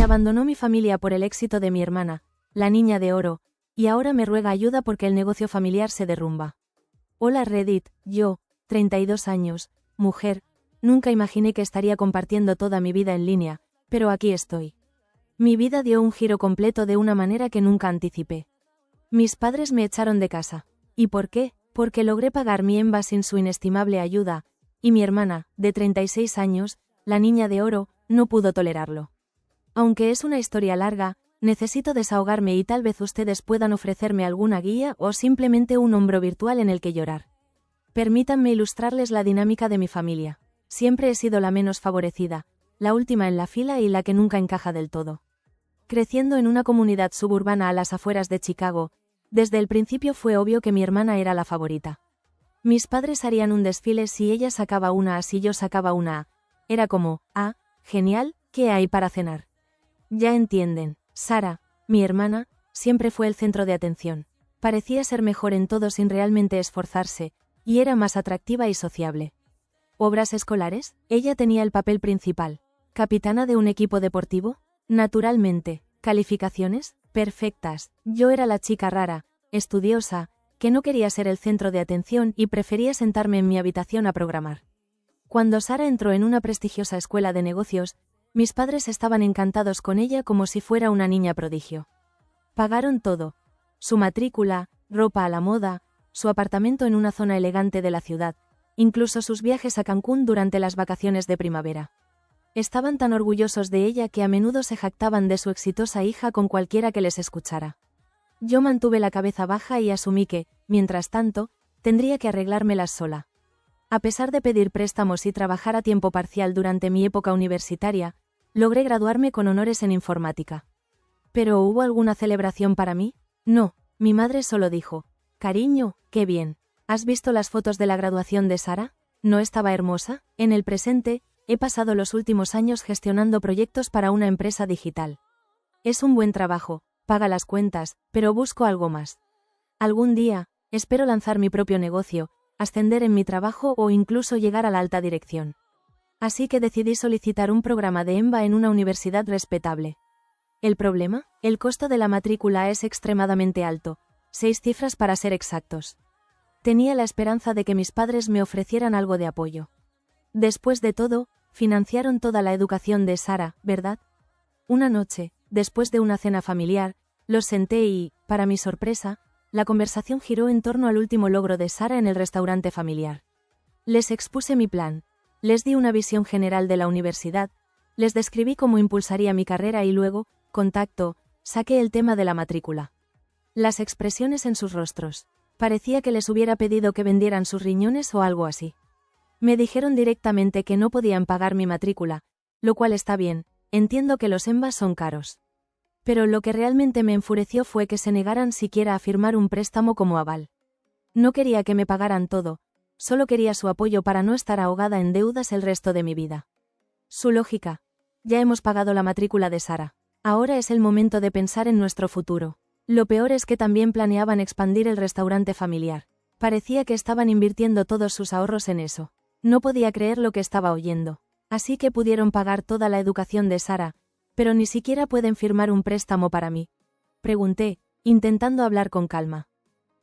Me abandonó mi familia por el éxito de mi hermana, la niña de oro, y ahora me ruega ayuda porque el negocio familiar se derrumba. Hola Reddit, yo, 32 años, mujer, nunca imaginé que estaría compartiendo toda mi vida en línea, pero aquí estoy. Mi vida dio un giro completo de una manera que nunca anticipé. Mis padres me echaron de casa. ¿Y por qué? Porque logré pagar mi EMBA sin su inestimable ayuda, y mi hermana, de 36 años, la niña de oro, no pudo tolerarlo. Aunque es una historia larga, necesito desahogarme y tal vez ustedes puedan ofrecerme alguna guía o simplemente un hombro virtual en el que llorar. Permítanme ilustrarles la dinámica de mi familia. Siempre he sido la menos favorecida, la última en la fila y la que nunca encaja del todo. Creciendo en una comunidad suburbana a las afueras de Chicago, desde el principio fue obvio que mi hermana era la favorita. Mis padres harían un desfile si ella sacaba una A, si yo sacaba una A. Era como, ah, genial, ¿qué hay para cenar? Ya entienden, Sara, mi hermana, siempre fue el centro de atención. Parecía ser mejor en todo sin realmente esforzarse, y era más atractiva y sociable. ¿Obras escolares? Ella tenía el papel principal. ¿Capitana de un equipo deportivo? Naturalmente. ¿Calificaciones? Perfectas. Yo era la chica rara, estudiosa, que no quería ser el centro de atención y prefería sentarme en mi habitación a programar. Cuando Sara entró en una prestigiosa escuela de negocios, mis padres estaban encantados con ella como si fuera una niña prodigio. Pagaron todo. Su matrícula, ropa a la moda, su apartamento en una zona elegante de la ciudad, incluso sus viajes a Cancún durante las vacaciones de primavera. Estaban tan orgullosos de ella que a menudo se jactaban de su exitosa hija con cualquiera que les escuchara. Yo mantuve la cabeza baja y asumí que, mientras tanto, tendría que arreglármelas sola. A pesar de pedir préstamos y trabajar a tiempo parcial durante mi época universitaria, logré graduarme con honores en informática. ¿Pero hubo alguna celebración para mí? No, mi madre solo dijo, cariño, qué bien. ¿Has visto las fotos de la graduación de Sara? ¿No estaba hermosa? En el presente, he pasado los últimos años gestionando proyectos para una empresa digital. Es un buen trabajo, paga las cuentas, pero busco algo más. Algún día, espero lanzar mi propio negocio, ascender en mi trabajo o incluso llegar a la alta dirección. Así que decidí solicitar un programa de EMBA en una universidad respetable. ¿El problema? El costo de la matrícula es extremadamente alto, 6 cifras para ser exactos. Tenía la esperanza de que mis padres me ofrecieran algo de apoyo. Después de todo, financiaron toda la educación de Sara, ¿verdad? Una noche, después de una cena familiar, los senté y, para mi sorpresa, la conversación giró en torno al último logro de Sara en el restaurante familiar. Les expuse mi plan, les di una visión general de la universidad, les describí cómo impulsaría mi carrera y luego, saqué el tema de la matrícula. Las expresiones en sus rostros. Parecía que les hubiera pedido que vendieran sus riñones o algo así. Me dijeron directamente que no podían pagar mi matrícula, lo cual está bien, entiendo que los EMBA son caros. Pero lo que realmente me enfureció fue que se negaran siquiera a firmar un préstamo como aval. No quería que me pagaran todo, solo quería su apoyo para no estar ahogada en deudas el resto de mi vida. Su lógica. Ya hemos pagado la matrícula de Sara. Ahora es el momento de pensar en nuestro futuro. Lo peor es que también planeaban expandir el restaurante familiar. Parecía que estaban invirtiendo todos sus ahorros en eso. No podía creer lo que estaba oyendo. Así que pudieron pagar toda la educación de Sara, pero ni siquiera pueden firmar un préstamo para mí. Pregunté, intentando hablar con calma.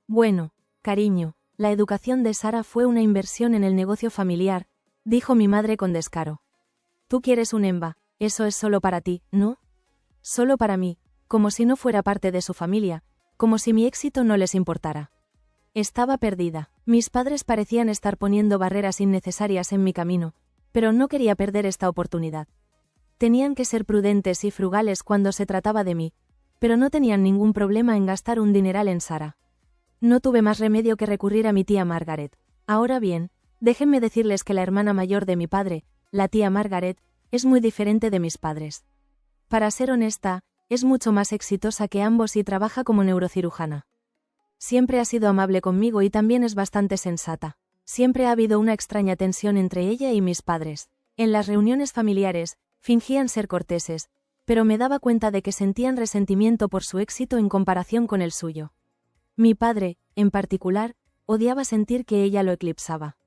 Bueno, cariño, la educación de Sara fue una inversión en el negocio familiar, dijo mi madre con descaro. Tú quieres un EMBA, eso es solo para ti, ¿no? Solo para mí, como si no fuera parte de su familia, como si mi éxito no les importara. Estaba perdida. Mis padres parecían estar poniendo barreras innecesarias en mi camino, pero no quería perder esta oportunidad. Tenían que ser prudentes y frugales cuando se trataba de mí, pero no tenían ningún problema en gastar un dineral en Sara. No tuve más remedio que recurrir a mi tía Margaret. Ahora bien, déjenme decirles que la hermana mayor de mi padre, la tía Margaret, es muy diferente de mis padres. Para ser honesta, es mucho más exitosa que ambos y trabaja como neurocirujana. Siempre ha sido amable conmigo y también es bastante sensata. Siempre ha habido una extraña tensión entre ella y mis padres. En las reuniones familiares, fingían ser corteses, pero me daba cuenta de que sentían resentimiento por su éxito en comparación con el suyo. Mi padre, en particular, odiaba sentir que ella lo eclipsaba.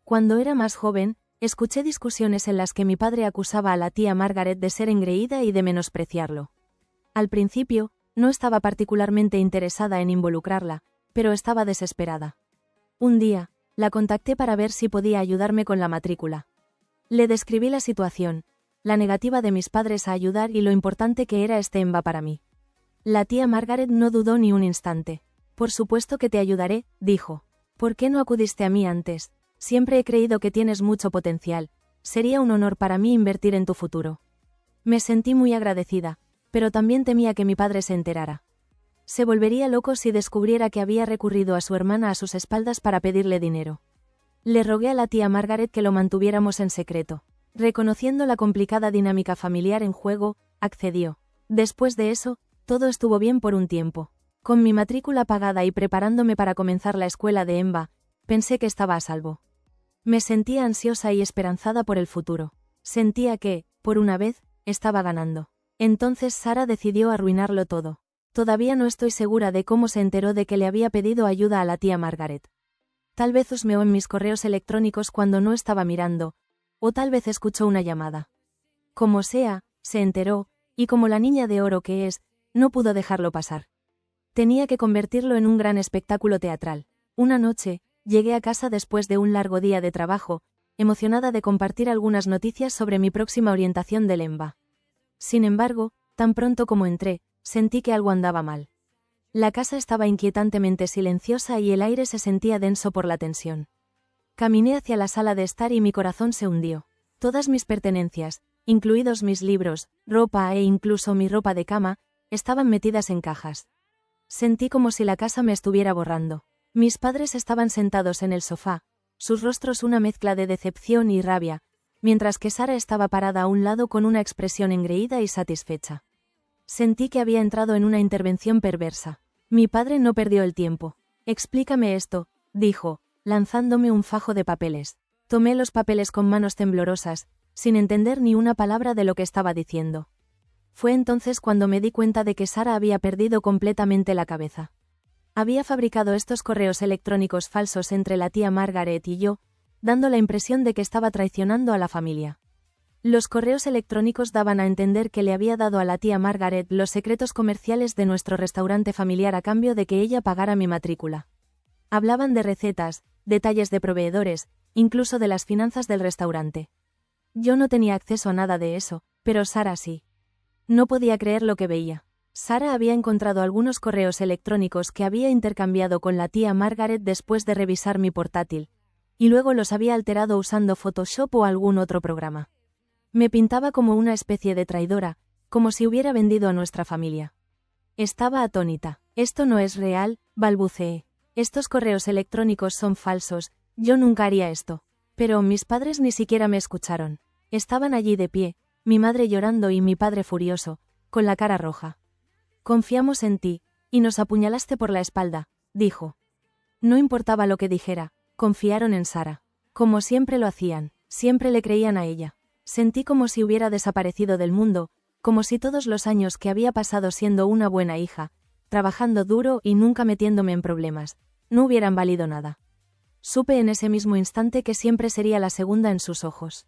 Cuando era más joven, Escuché discusiones en las que mi padre acusaba a la tía Margaret de ser engreída y de menospreciarlo. Al principio, no estaba particularmente interesada en involucrarla, pero estaba desesperada. Un día, la contacté para ver si podía ayudarme con la matrícula. Le describí la situación, la negativa de mis padres a ayudar y lo importante que era este EMBA para mí. La tía Margaret no dudó ni un instante. Por supuesto que te ayudaré, dijo. ¿Por qué no acudiste a mí antes? Siempre he creído que tienes mucho potencial. Sería un honor para mí invertir en tu futuro. Me sentí muy agradecida, pero también temía que mi padre se enterara. Se volvería loco si descubriera que había recurrido a su hermana a sus espaldas para pedirle dinero. Le rogué a la tía Margaret que lo mantuviéramos en secreto. Reconociendo la complicada dinámica familiar en juego, accedió. Después de eso, todo estuvo bien por un tiempo. Con mi matrícula pagada y preparándome para comenzar la escuela de EMBA, pensé que estaba a salvo. Me sentía ansiosa y esperanzada por el futuro. Sentía que, por una vez, estaba ganando. Entonces Sara decidió arruinarlo todo. Todavía no estoy segura de cómo se enteró de que le había pedido ayuda a la tía Margaret. Tal vez husmeó en mis correos electrónicos cuando no estaba mirando, o tal vez escuchó una llamada. Como sea, se enteró, y como la niña de oro que es, no pudo dejarlo pasar. Tenía que convertirlo en un gran espectáculo teatral. Una noche, llegué a casa después de un largo día de trabajo, emocionada de compartir algunas noticias sobre mi próxima orientación del EMBA. Sin embargo, tan pronto como entré, sentí que algo andaba mal. La casa estaba inquietantemente silenciosa y el aire se sentía denso por la tensión. Caminé hacia la sala de estar y mi corazón se hundió. Todas mis pertenencias, incluidos mis libros, ropa e incluso mi ropa de cama, estaban metidas en cajas. Sentí como si la casa me estuviera borrando. Mis padres estaban sentados en el sofá, sus rostros una mezcla de decepción y rabia, mientras que Sara estaba parada a un lado con una expresión engreída y satisfecha. Sentí que había entrado en una intervención perversa. Mi padre no perdió el tiempo. Explícame esto, dijo, lanzándome un fajo de papeles. Tomé los papeles con manos temblorosas, sin entender ni una palabra de lo que estaba diciendo. Fue entonces cuando me di cuenta de que Sara había perdido completamente la cabeza. Había fabricado estos correos electrónicos falsos entre la tía Margaret y yo, dando la impresión de que estaba traicionando a la familia. Los correos electrónicos daban a entender que le había dado a la tía Margaret los secretos comerciales de nuestro restaurante familiar a cambio de que ella pagara mi matrícula. Hablaban de recetas, detalles de proveedores, incluso de las finanzas del restaurante. Yo no tenía acceso a nada de eso, pero Sara sí. No podía creer lo que veía. Sara había encontrado algunos correos electrónicos que había intercambiado con la tía Margaret después de revisar mi portátil, y luego los había alterado usando Photoshop o algún otro programa. Me pintaba como una especie de traidora, como si hubiera vendido a nuestra familia. Estaba atónita. Esto no es real, balbuceé. Estos correos electrónicos son falsos, yo nunca haría esto. Pero mis padres ni siquiera me escucharon. Estaban allí de pie, mi madre llorando y mi padre furioso, con la cara roja. Confiamos en ti, y nos apuñalaste por la espalda, dijo. No importaba lo que dijera, confiaron en Sara. Como siempre lo hacían, siempre le creían a ella. Sentí como si hubiera desaparecido del mundo, como si todos los años que había pasado siendo una buena hija, trabajando duro y nunca metiéndome en problemas, no hubieran valido nada. Supe en ese mismo instante que siempre sería la segunda en sus ojos.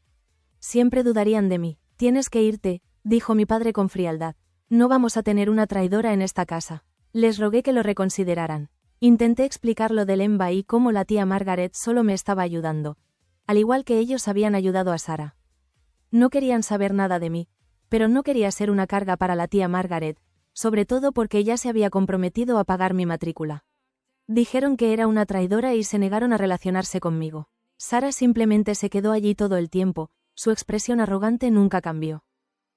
Siempre dudarían de mí. Tienes que irte, dijo mi padre con frialdad. No vamos a tener una traidora en esta casa. Les rogué que lo reconsideraran. Intenté explicar lo del EMBA y cómo la tía Margaret solo me estaba ayudando, al igual que ellos habían ayudado a Sara. No querían saber nada de mí, pero no quería ser una carga para la tía Margaret, sobre todo porque ya se había comprometido a pagar mi matrícula. Dijeron que era una traidora y se negaron a relacionarse conmigo. Sara simplemente se quedó allí todo el tiempo, su expresión arrogante nunca cambió.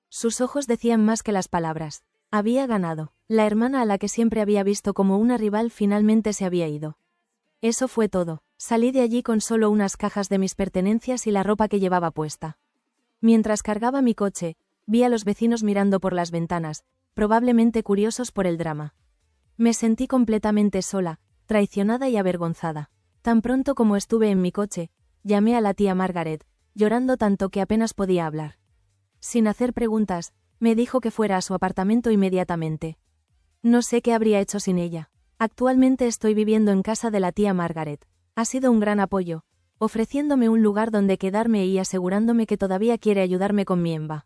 Sus ojos decían más que las palabras. Había ganado. La hermana a la que siempre había visto como una rival finalmente se había ido. Eso fue todo. Salí de allí con solo unas cajas de mis pertenencias y la ropa que llevaba puesta. Mientras cargaba mi coche, vi a los vecinos mirando por las ventanas, probablemente curiosos por el drama. Me sentí completamente sola, traicionada y avergonzada. Tan pronto como estuve en mi coche, llamé a la tía Margaret, llorando tanto que apenas podía hablar. Sin hacer preguntas, me dijo que fuera a su apartamento inmediatamente. No sé qué habría hecho sin ella. Actualmente estoy viviendo en casa de la tía Margaret. Ha sido un gran apoyo, ofreciéndome un lugar donde quedarme y asegurándome que todavía quiere ayudarme con mi EMBA.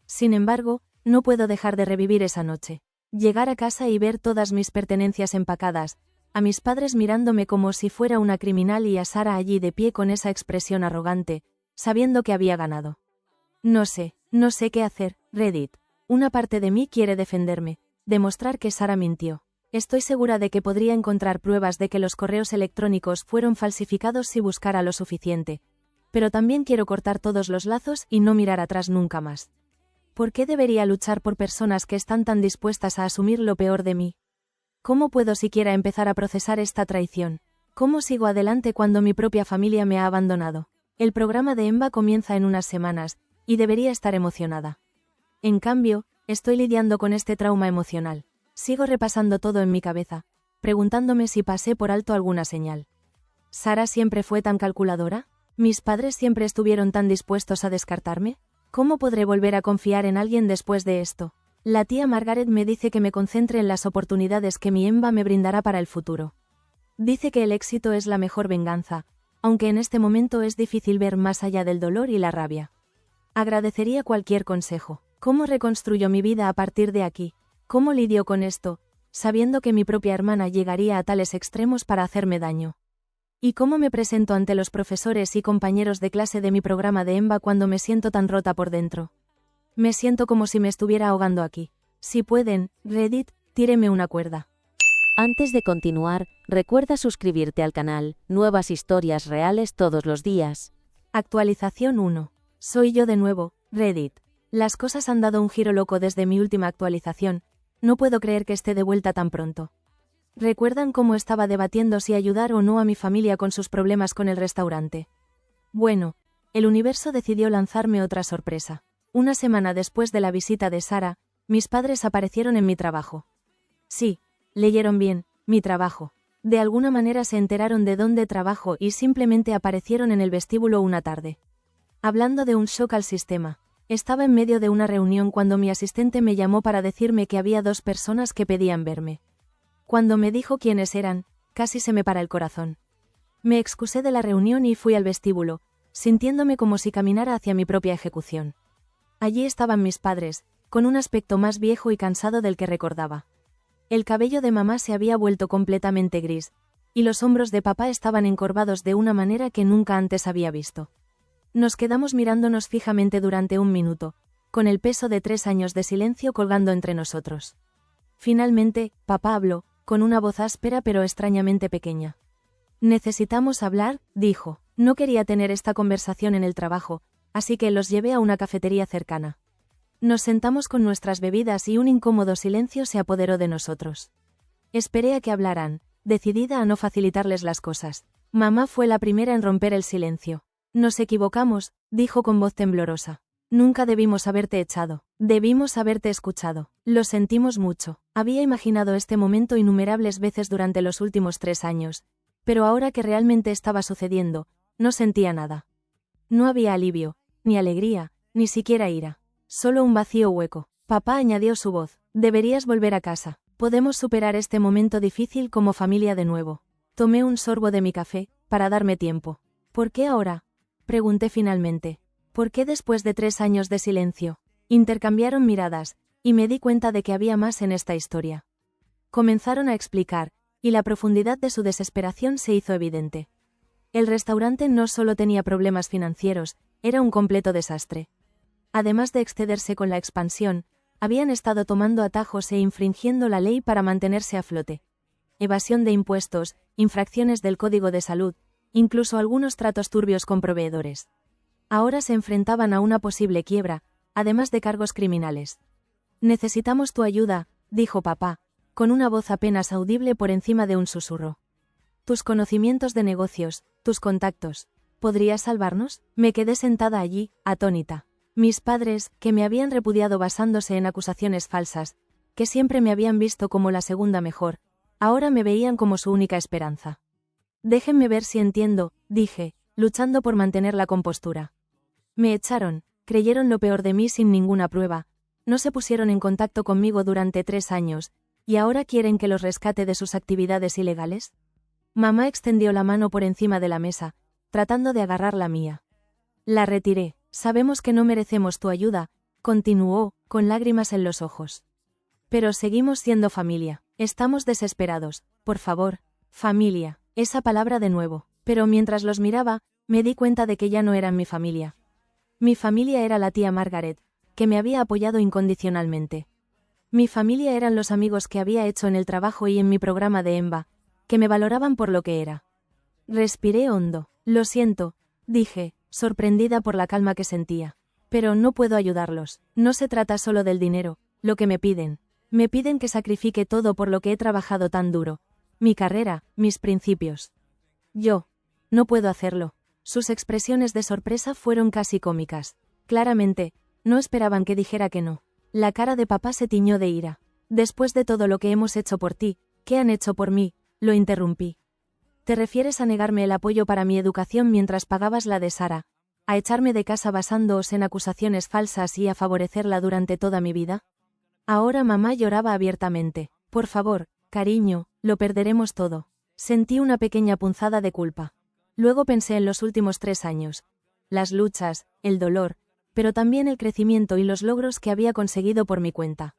Sin embargo, no puedo dejar de revivir esa noche. Llegar a casa y ver todas mis pertenencias empacadas, a mis padres mirándome como si fuera una criminal y a Sara allí de pie con esa expresión arrogante, sabiendo que había ganado. No sé qué hacer, Reddit. Una parte de mí quiere defenderme, demostrar que Sara mintió. Estoy segura de que podría encontrar pruebas de que los correos electrónicos fueron falsificados si buscara lo suficiente. Pero también quiero cortar todos los lazos y no mirar atrás nunca más. ¿Por qué debería luchar por personas que están tan dispuestas a asumir lo peor de mí? ¿Cómo puedo siquiera empezar a procesar esta traición? ¿Cómo sigo adelante cuando mi propia familia me ha abandonado? El programa de EMBA comienza en unas semanas, y debería estar emocionada. En cambio, estoy lidiando con este trauma emocional. Sigo repasando todo en mi cabeza, preguntándome si pasé por alto alguna señal. ¿Sara siempre fue tan calculadora? ¿Mis padres siempre estuvieron tan dispuestos a descartarme? ¿Cómo podré volver a confiar en alguien después de esto? La tía Margaret me dice que me concentre en las oportunidades que mi EMBA me brindará para el futuro. Dice que el éxito es la mejor venganza, aunque en este momento es difícil ver más allá del dolor y la rabia. Agradecería cualquier consejo. ¿Cómo reconstruyo mi vida a partir de aquí? ¿Cómo lidio con esto, sabiendo que mi propia hermana llegaría a tales extremos para hacerme daño? ¿Y cómo me presento ante los profesores y compañeros de clase de mi programa de EMBA cuando me siento tan rota por dentro? Me siento como si me estuviera ahogando aquí. Si pueden, Reddit, tíreme una cuerda. Antes de continuar, recuerda suscribirte al canal, nuevas historias reales todos los días. Actualización 1. Soy yo de nuevo, Reddit. Las cosas han dado un giro loco desde mi última actualización, no puedo creer que esté de vuelta tan pronto. ¿Recuerdan cómo estaba debatiendo si ayudar o no a mi familia con sus problemas con el restaurante? Bueno, el universo decidió lanzarme otra sorpresa. Una semana después de la visita de Sara, mis padres aparecieron en mi trabajo. Sí, leyeron bien, mi trabajo. De alguna manera se enteraron de dónde trabajo y simplemente aparecieron en el vestíbulo una tarde. Hablando de un shock al sistema, estaba en medio de una reunión cuando mi asistente me llamó para decirme que había 2 personas que pedían verme. Cuando me dijo quiénes eran, casi se me para el corazón. Me excusé de la reunión y fui al vestíbulo, sintiéndome como si caminara hacia mi propia ejecución. Allí estaban mis padres, con un aspecto más viejo y cansado del que recordaba. El cabello de mamá se había vuelto completamente gris, y los hombros de papá estaban encorvados de una manera que nunca antes había visto. Nos quedamos mirándonos fijamente durante un minuto, con el peso de 3 años de silencio colgando entre nosotros. Finalmente, papá habló, con una voz áspera pero extrañamente pequeña. Necesitamos hablar, dijo. No quería tener esta conversación en el trabajo, así que los llevé a una cafetería cercana. Nos sentamos con nuestras bebidas y un incómodo silencio se apoderó de nosotros. Esperé a que hablaran, decidida a no facilitarles las cosas. Mamá fue la primera en romper el silencio. Nos equivocamos, dijo con voz temblorosa. Nunca debimos haberte echado. Debimos haberte escuchado. Lo sentimos mucho. Había imaginado este momento innumerables veces durante los últimos 3 años, pero ahora que realmente estaba sucediendo, no sentía nada. No había alivio, ni alegría, ni siquiera ira. Solo un vacío hueco. Papá añadió su voz. Deberías volver a casa. Podemos superar este momento difícil como familia de nuevo. Tomé un sorbo de mi café, para darme tiempo. ¿Por qué ahora? Pregunté finalmente. ¿Por qué después de 3 años de silencio? Intercambiaron miradas, y me di cuenta de que había más en esta historia. Comenzaron a explicar, y la profundidad de su desesperación se hizo evidente. El restaurante no solo tenía problemas financieros, era un completo desastre. Además de excederse con la expansión, habían estado tomando atajos e infringiendo la ley para mantenerse a flote. Evasión de impuestos, infracciones del Código de Salud, incluso algunos tratos turbios con proveedores. Ahora se enfrentaban a una posible quiebra, además de cargos criminales. Necesitamos tu ayuda, dijo papá, con una voz apenas audible por encima de un susurro. Tus conocimientos de negocios, tus contactos. ¿Podrías salvarnos? Me quedé sentada allí, atónita. Mis padres, que me habían repudiado basándose en acusaciones falsas, que siempre me habían visto como la segunda mejor, ahora me veían como su única esperanza. Déjenme ver si entiendo, dije, luchando por mantener la compostura. Me echaron, creyeron lo peor de mí sin ninguna prueba, no se pusieron en contacto conmigo durante 3 años, ¿y ahora quieren que los rescate de sus actividades ilegales? Mamá extendió la mano por encima de la mesa, tratando de agarrar la mía. La retiré. Sabemos que no merecemos tu ayuda, continuó, con lágrimas en los ojos. Pero seguimos siendo familia. Estamos desesperados. Por favor, familia. Esa palabra de nuevo. Pero mientras los miraba, me di cuenta de que ya no eran mi familia. Mi familia era la tía Margaret, que me había apoyado incondicionalmente. Mi familia eran los amigos que había hecho en el trabajo y en mi programa de EMBA, que me valoraban por lo que era. Respiré hondo. Lo siento, dije, sorprendida por la calma que sentía. Pero no puedo ayudarlos. No se trata solo del dinero, lo que me piden. Me piden que sacrifique todo por lo que he trabajado tan duro. Mi carrera, mis principios. Yo. No puedo hacerlo. Sus expresiones de sorpresa fueron casi cómicas. Claramente, no esperaban que dijera que no. La cara de papá se tiñó de ira. Después de todo lo que hemos hecho por ti, ¿qué han hecho por mí? Lo interrumpí. ¿Te refieres a negarme el apoyo para mi educación mientras pagabas la de Sara? ¿A echarme de casa basándoos en acusaciones falsas y a favorecerla durante toda mi vida? Ahora mamá lloraba abiertamente. Por favor, cariño, lo perderemos todo. Sentí una pequeña punzada de culpa. Luego pensé en los últimos 3 años. Las luchas, el dolor, pero también el crecimiento y los logros que había conseguido por mi cuenta.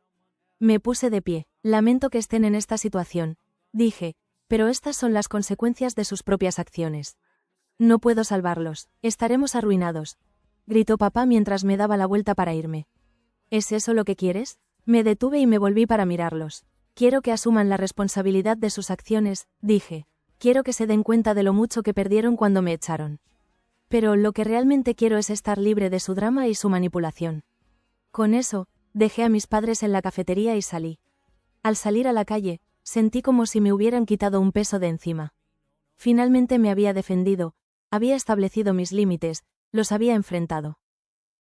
Me puse de pie. Lamento que estén en esta situación, dije, pero estas son las consecuencias de sus propias acciones. No puedo salvarlos, estaremos arruinados, gritó papá mientras me daba la vuelta para irme. ¿Es eso lo que quieres? Me detuve y me volví para mirarlos. Quiero que asuman la responsabilidad de sus acciones, dije. Quiero que se den cuenta de lo mucho que perdieron cuando me echaron. Pero lo que realmente quiero es estar libre de su drama y su manipulación. Con eso, dejé a mis padres en la cafetería y salí. Al salir a la calle, sentí como si me hubieran quitado un peso de encima. Finalmente me había defendido, había establecido mis límites, los había enfrentado.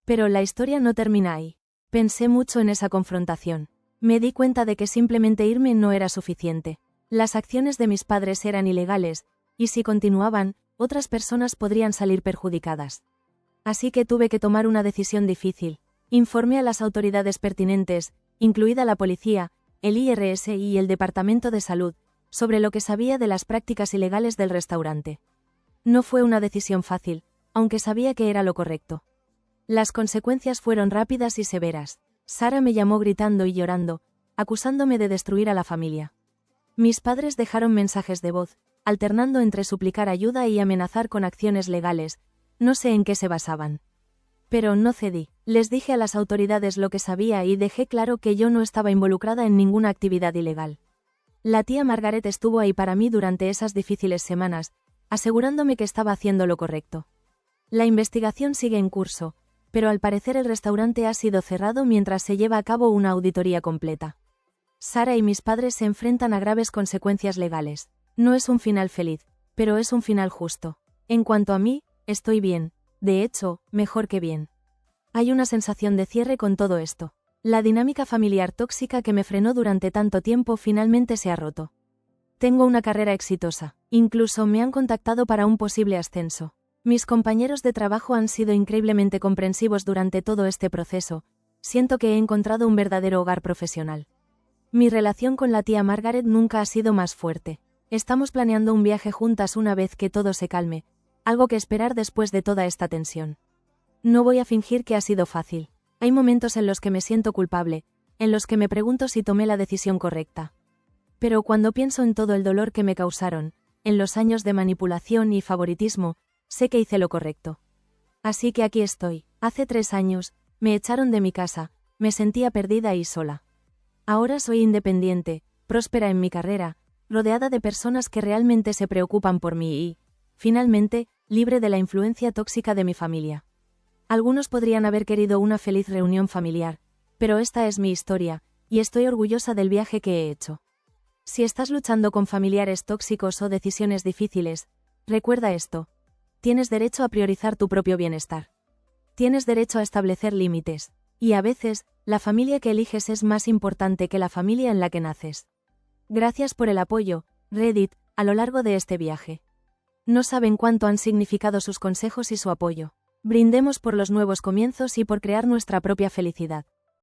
Pero la historia no termina ahí. Pensé mucho en esa confrontación. Me di cuenta de que simplemente irme no era suficiente. Las acciones de mis padres eran ilegales, y si continuaban, otras personas podrían salir perjudicadas. Así que tuve que tomar una decisión difícil. Informé a las autoridades pertinentes, incluida la policía, el IRS y el Departamento de Salud, sobre lo que sabía de las prácticas ilegales del restaurante. No fue una decisión fácil, aunque sabía que era lo correcto. Las consecuencias fueron rápidas y severas. Sara me llamó gritando y llorando, acusándome de destruir a la familia. Mis padres dejaron mensajes de voz, alternando entre suplicar ayuda y amenazar con acciones legales, no sé en qué se basaban. Pero no cedí, les dije a las autoridades lo que sabía y dejé claro que yo no estaba involucrada en ninguna actividad ilegal. La tía Margaret estuvo ahí para mí durante esas difíciles semanas, asegurándome que estaba haciendo lo correcto. La investigación sigue en curso, pero al parecer el restaurante ha sido cerrado mientras se lleva a cabo una auditoría completa. Sara y mis padres se enfrentan a graves consecuencias legales. No es un final feliz, pero es un final justo. En cuanto a mí, estoy bien. De hecho, mejor que bien. Hay una sensación de cierre con todo esto. La dinámica familiar tóxica que me frenó durante tanto tiempo finalmente se ha roto. Tengo una carrera exitosa. Incluso me han contactado para un posible ascenso. Mis compañeros de trabajo han sido increíblemente comprensivos durante todo este proceso. Siento que he encontrado un verdadero hogar profesional. Mi relación con la tía Margaret nunca ha sido más fuerte. Estamos planeando un viaje juntas una vez que todo se calme, algo que esperar después de toda esta tensión. No voy a fingir que ha sido fácil. Hay momentos en los que me siento culpable, en los que me pregunto si tomé la decisión correcta. Pero cuando pienso en todo el dolor que me causaron, en los años de manipulación y favoritismo, sé que hice lo correcto. Así que aquí estoy. Hace 3 años, me echaron de mi casa, me sentía perdida y sola. Ahora soy independiente, próspera en mi carrera, rodeada de personas que realmente se preocupan por mí y, finalmente, libre de la influencia tóxica de mi familia. Algunos podrían haber querido una feliz reunión familiar, pero esta es mi historia, y estoy orgullosa del viaje que he hecho. Si estás luchando con familiares tóxicos o decisiones difíciles, recuerda esto. Tienes derecho a priorizar tu propio bienestar. Tienes derecho a establecer límites. Y a veces, la familia que eliges es más importante que la familia en la que naces. Gracias por el apoyo, Reddit, a lo largo de este viaje. No saben cuánto han significado sus consejos y su apoyo. Brindemos por los nuevos comienzos y por crear nuestra propia felicidad.